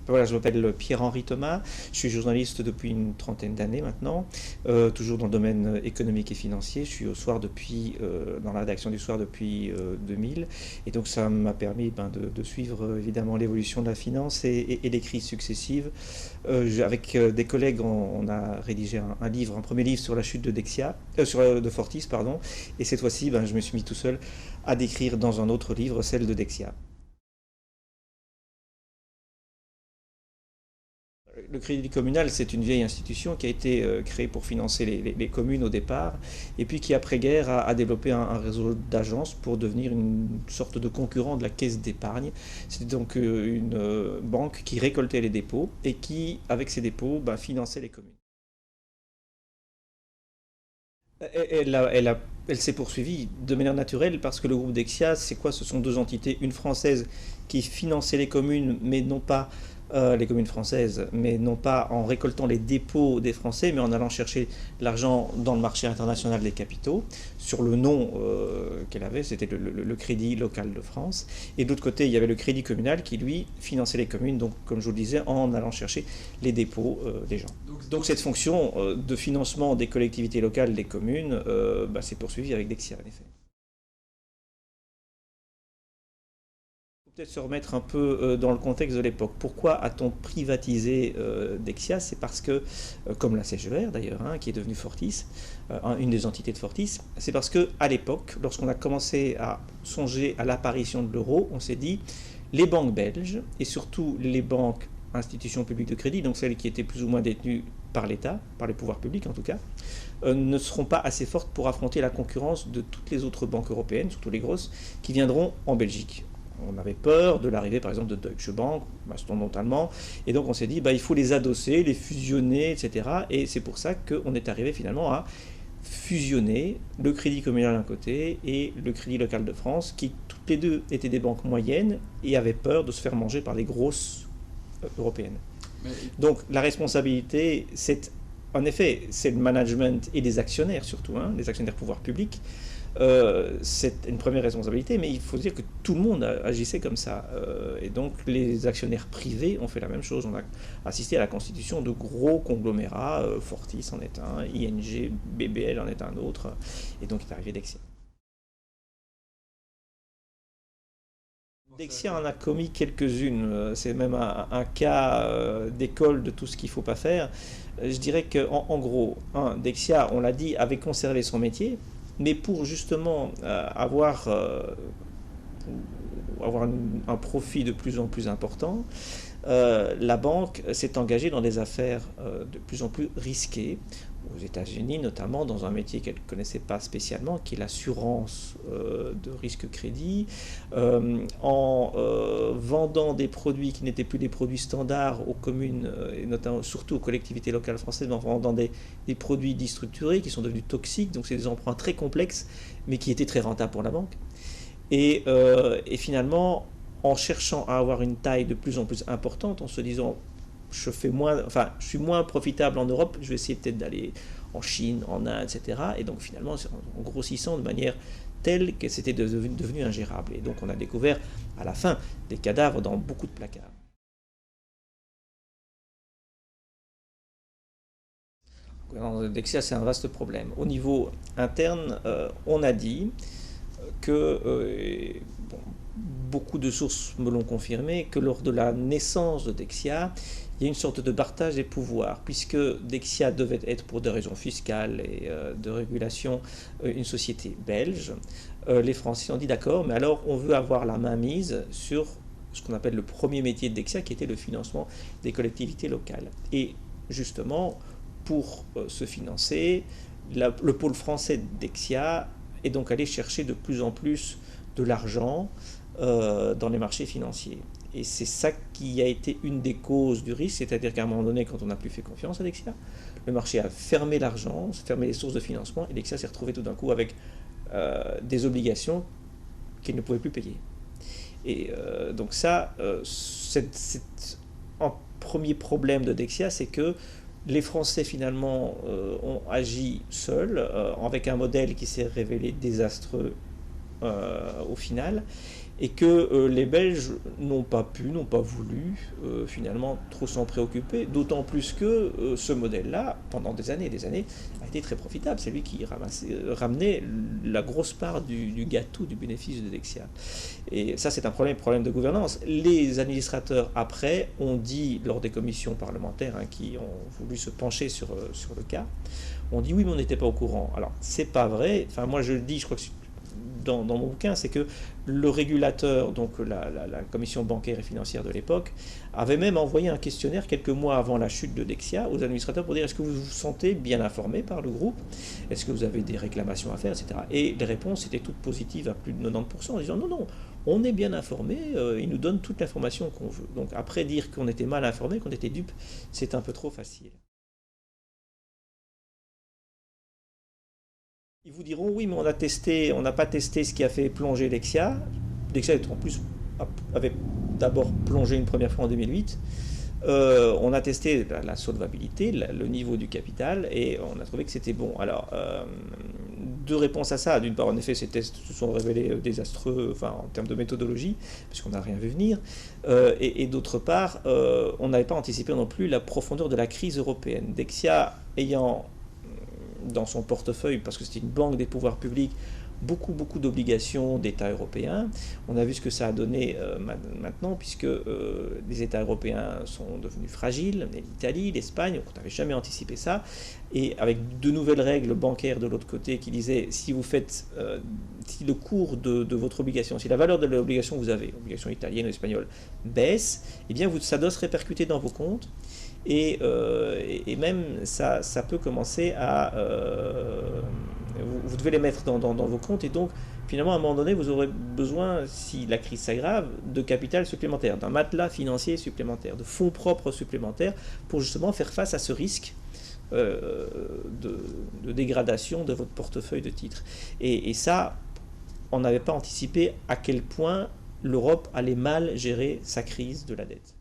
Voilà, je m'appelle Pierre-Henri Thomas, je suis journaliste depuis une trentaine d'années maintenant, toujours dans le domaine économique et financier. Je suis au soir dans la rédaction du soir depuis 2000, et donc ça m'a permis de suivre évidemment l'évolution de la finance et les crises successives. Avec des collègues, on a rédigé un livre, un premier livre sur la chute de de Fortis, pardon, et cette fois-ci, je me suis mis tout seul à décrire dans un autre livre celle de Dexia. Le crédit communal, c'est une vieille institution qui a été créée pour financer les communes au départ, et puis qui après-guerre a développé un réseau d'agences pour devenir une sorte de concurrent de la caisse d'épargne. C'était donc une banque qui récoltait les dépôts et qui, avec ces dépôts, finançait les communes. Elle s'est poursuivie de manière naturelle parce que le groupe Dexia, c'est quoi? Ce sont deux entités, une française qui finançait les communes, mais non pas les communes françaises, mais non pas en récoltant les dépôts des Français, mais en allant chercher l'argent dans le marché international des capitaux, sur le nom qu'elle avait, c'était le Crédit local de France. Et de l'autre côté, il y avait le Crédit communal qui, lui, finançait les communes, donc comme je vous le disais, en allant chercher les dépôts des gens. Donc cette fonction de financement des collectivités locales, des communes, s'est poursuivie avec Dexia, en effet. Peut-être se remettre un peu dans le contexte de l'époque. Pourquoi a-t-on privatisé Dexia? C'est parce que, comme la CGR d'ailleurs, qui est devenue Fortis, une des entités de Fortis, c'est parce que à l'époque, lorsqu'on a commencé à songer à l'apparition de l'euro, on s'est dit les banques belges et surtout les banques institutions publiques de crédit, donc celles qui étaient plus ou moins détenues par l'État, par les pouvoirs publics en tout cas, ne seront pas assez fortes pour affronter la concurrence de toutes les autres banques européennes, surtout les grosses, qui viendront en Belgique. On avait peur de l'arrivée par exemple de Deutsche Bank, mastodonte allemand, et donc on s'est dit il faut les adosser, les fusionner, etc. Et c'est pour ça qu'on est arrivé finalement à fusionner le Crédit communal d'un côté et le Crédit local de France, qui toutes les deux étaient des banques moyennes et avaient peur de se faire manger par les grosses européennes. Mais... Donc la responsabilité, en effet, c'est le management et les actionnaires surtout, les actionnaires pouvoirs publics. C'est une première responsabilité, mais il faut dire que tout le monde agissait comme ça. Et donc les actionnaires privés ont fait la même chose. On a assisté à la constitution de gros conglomérats, Fortis en est un, ING, BBL en est un autre, et donc il est arrivé Dexia. Dexia en a commis quelques-unes, c'est même un cas d'école de tout ce qu'il ne faut pas faire. Je dirais qu'en gros, Dexia, on l'a dit, avait conservé son métier, mais pour justement avoir un profit de plus en plus important, la banque s'est engagée dans des affaires de plus en plus risquées, aux États-Unis notamment, dans un métier qu'elle ne connaissait pas spécialement, qui est l'assurance de risque crédit, en vendant des produits qui n'étaient plus des produits standards aux communes, et notamment, surtout aux collectivités locales françaises, mais en vendant des produits dits structurés qui sont devenus toxiques, donc c'est des emprunts très complexes, mais qui étaient très rentables pour la banque. Et finalement, en cherchant à avoir une taille de plus en plus importante, en se disant je suis moins profitable en Europe, je vais essayer peut-être d'aller en Chine, en Inde, etc. Et donc finalement, en grossissant de manière telle que c'était devenu ingérable. Et donc on a découvert à la fin des cadavres dans beaucoup de placards. Dexia, c'est un vaste problème. Au niveau interne, on a dit que beaucoup de sources me l'ont confirmé, que lors de la naissance de Dexia, il y a une sorte de partage des pouvoirs, puisque Dexia devait être, pour des raisons fiscales et de régulation, une société belge. Les Français ont dit d'accord, mais alors on veut avoir la main mise sur ce qu'on appelle le premier métier de Dexia, qui était le financement des collectivités locales. Et justement, pour se financer, le pôle français de Dexia est donc allé chercher de plus en plus de l'argent dans les marchés financiers. Et c'est ça qui a été une des causes du risque, c'est-à-dire qu'à un moment donné, quand on n'a plus fait confiance à Dexia, le marché a fermé l'argent, fermé les sources de financement, et Dexia s'est retrouvé tout d'un coup avec des obligations qu'il ne pouvait plus payer. Et donc ça, un premier problème de Dexia, c'est que les Français finalement ont agi seuls, avec un modèle qui s'est révélé désastreux au final, et que les Belges n'ont pas pu, n'ont pas voulu finalement trop s'en préoccuper, d'autant plus que ce modèle-là, pendant des années, a été très profitable. C'est lui qui ramenait la grosse part du gâteau, du bénéfice de Dexia. Et ça, c'est un problème de gouvernance. Les administrateurs, après, ont dit, lors des commissions parlementaires qui ont voulu se pencher sur le cas, ont dit oui, mais on n'était pas au courant. Alors, c'est pas vrai. Enfin, moi, je le dis, je crois que dans mon bouquin, c'est que le régulateur, donc la commission bancaire et financière de l'époque, avait même envoyé un questionnaire quelques mois avant la chute de Dexia aux administrateurs pour dire est-ce que vous vous sentez bien informé par le groupe, est-ce que vous avez des réclamations à faire, etc. Et les réponses étaient toutes positives à plus de 90%, en disant non, non, on est bien informé, ils nous donnent toute l'information qu'on veut. Donc après dire qu'on était mal informé, qu'on était dupe, c'est un peu trop facile. Ils vous diront oui, mais on n'a pas testé ce qui a fait plonger Dexia. Dexia en plus avait d'abord plongé une première fois en 2008. On a testé la solvabilité, le niveau du capital, et on a trouvé que c'était bon. Alors, deux réponses à ça. D'une part, en effet, ces tests se sont révélés désastreux, enfin, en termes de méthodologie, puisqu'on n'a rien vu venir. Et d'autre part, on n'avait pas anticipé non plus la profondeur de la crise européenne. Dexia ayant dans son portefeuille, parce que c'était une banque des pouvoirs publics, beaucoup d'obligations d'États européens. On a vu ce que ça a donné maintenant, puisque les États européens sont devenus fragiles, l'Italie, l'Espagne, on n'avait jamais anticipé ça, et avec de nouvelles règles bancaires de l'autre côté qui disaient si vous faites, si le cours de votre obligation, si la valeur de l'obligation que vous avez, obligation italienne ou espagnole, baisse, eh bien ça doit se répercuter dans vos comptes. Et même ça peut commencer à... vous devez les mettre dans vos comptes, et donc finalement à un moment donné vous aurez besoin, si la crise s'aggrave, de capital supplémentaire, d'un matelas financier supplémentaire, de fonds propres supplémentaires pour justement faire face à ce risque de dégradation de votre portefeuille de titres. Et ça, on n'avait pas anticipé à quel point l'Europe allait mal gérer sa crise de la dette.